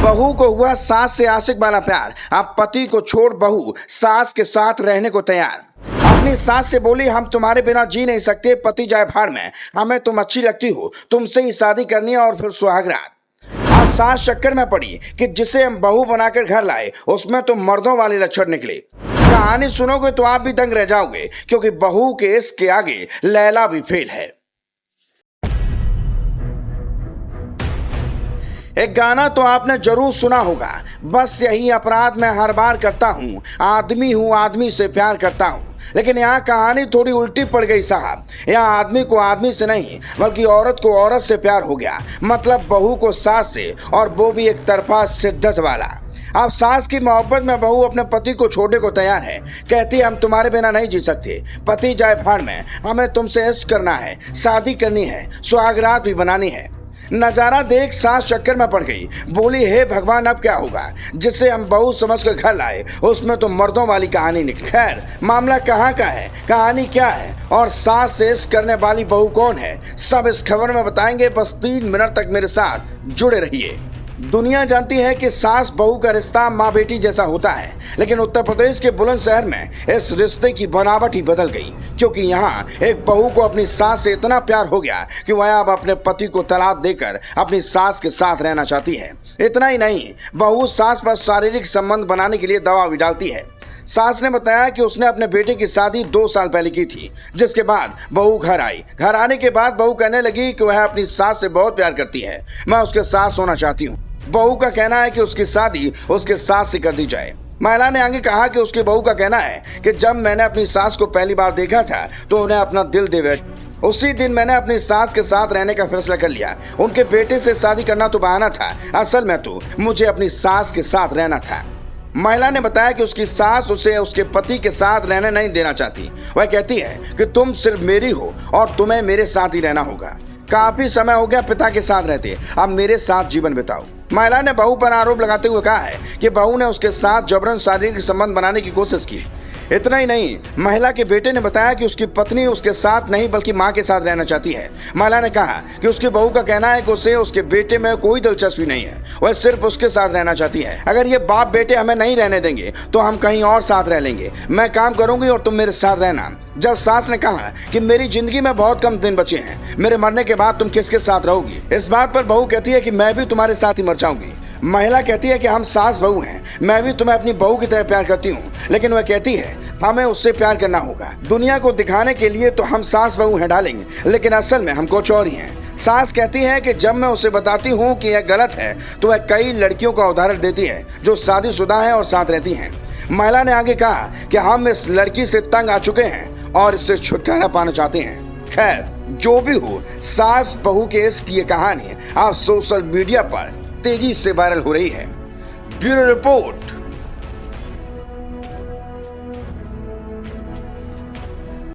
बहू को हुआ सास से आशिक वाला प्यार। अब पति को छोड़ बहू सास के साथ रहने को तैयार। अपनी सास से बोली, हम तुम्हारे बिना जी नहीं सकते, पति जाए भाड़ में, हमें तुम अच्छी लगती हो, तुमसे ही शादी करनी है और फिर सुहागरात। अब सास चक्कर में पड़ी कि जिसे हम बहू बनाकर घर लाए उसमें तो मर्दों वाले लक्षण निकले। कहानी सुनोगे तो आप भी दंग रह जाओगे, क्योंकि बहू के इसके आगे लैला भी फेल है। एक गाना तो आपने जरूर सुना होगा, बस यही अपराध मैं हर बार करता हूँ, आदमी हूँ आदमी से प्यार करता हूँ। लेकिन यहाँ कहानी थोड़ी उल्टी पड़ गई साहब। यहाँ आदमी को आदमी से नहीं बल्कि औरत को औरत से प्यार हो गया। मतलब बहू को सास से, और वो भी एक तरफा शिद्दत वाला। अब सास की मोहब्बत में बहू अपने पति को छोड़ने को तैयार है। कहती है, हम तुम्हारे बिना नहीं जी सकते, पति जाए भाड़ में, हमें तुमसे इश्क करना है, शादी करनी है, सुहागरात भी बनानी है। नजारा देख सास चक्कर में पड़ गई। बोली, हे भगवान, अब क्या होगा? जिसे हम बहू समझकर घर लाए उसमें तो मर्दों वाली कहानी निकली। खैर, मामला कहाँ का है, कहानी क्या है और सास से इश्क करने वाली बहू कौन है, सब इस खबर में बताएंगे। बस 3 मिनट तक मेरे साथ जुड़े रहिए। दुनिया जानती है कि सास बहू का रिश्ता माँ बेटी जैसा होता है, लेकिन उत्तर प्रदेश के बुलंदशहर में इस रिश्ते की बनावट ही बदल गई, क्योंकि यहाँ एक बहू को अपनी सास से इतना प्यार हो गया कि वह अब अपने पति को तलाक देकर अपनी सास के साथ रहना चाहती है। इतना ही नहीं, बहू सास पर शारीरिक संबंध बनाने के लिए दबाव भी डालती है। सास ने बताया कि उसने अपने बेटे की शादी 2 साल पहले की थी, जिसके बाद बहू घर आई। घर आने के बाद बहू कहने लगी कि वह अपनी सास से बहुत प्यार करती है, मैं उसके साथ सोना चाहती हूँ। बहू का कहना है कि उसकी शादी उसके सास से कर दी जाए। महिला ने आगे कहा कि उसकी बहू का कहना है कि जब मैंने अपनी सास को पहली बार देखा था तो उन्हें अपना दिल दे बैठी। उसी दिन मैंने अपनी सास के साथ रहने का फैसला कर लिया। उनके बेटे से शादी करना तो बहाना था, असल में तो मुझे अपनी सास के साथ रहना था। महिला ने बताया कि उसकी सास उसे उसके पति के साथ रहने नहीं देना चाहती। वह कहती है कि तुम सिर्फ मेरी हो और तुम्हें मेरे साथ ही रहना होगा। काफी समय हो गया पिता के साथ रहते, अब मेरे साथ जीवन बिताओ। महिला ने बहू पर आरोप लगाते हुए कहा है कि बहू ने उसके साथ जबरन शारीरिक संबंध बनाने की कोशिश की। इतना ही नहीं, महिला के बेटे ने बताया कि उसकी पत्नी उसके साथ नहीं बल्कि मां के साथ रहना चाहती है। महिला ने कहा कि उसकी बहू का कहना है कि उसे उसके बेटे में कोई दिलचस्पी नहीं है, वह सिर्फ उसके साथ रहना चाहती है। अगर ये बाप बेटे हमें नहीं रहने देंगे तो हम कहीं और साथ रह लेंगे, मैं काम करूंगी और तुम मेरे साथ रहना। जब सास ने कहा कि मेरी जिंदगी में बहुत कम दिन बचे हैं, मेरे मरने के बाद तुम किसके साथ रहोगी, इस बात पर बहू कहती है कि मैं भी तुम्हारे साथ ही मर जाऊंगी। महिला कहती है कि हम सास बहू हैं, मैं भी तुम्हें अपनी बहू की तरह प्यार करती हूँ, लेकिन वह कहती है हमें उससे प्यार करना होगा। दुनिया को दिखाने के लिए तो हम सास बहू हैं डालेंगे, लेकिन असल में हम कुछ और ही हैं। सास कहती है कि जब मैं उसे बताती हूँ कि यह गलत है तो वह कई लड़कियों का उदाहरण देती है जो शादीशुदा हैं और साथ रहती हैं। महिला ने आगे कहा कि हम इस लड़की से तंग आ चुके हैं और इससे छुटकारा पाना चाहते हैं। खैर, जो भी हो, सास बहू के इश्क की कहानी आज सोशल मीडिया पर तेजी से वायरल हो रही है। Bureau report.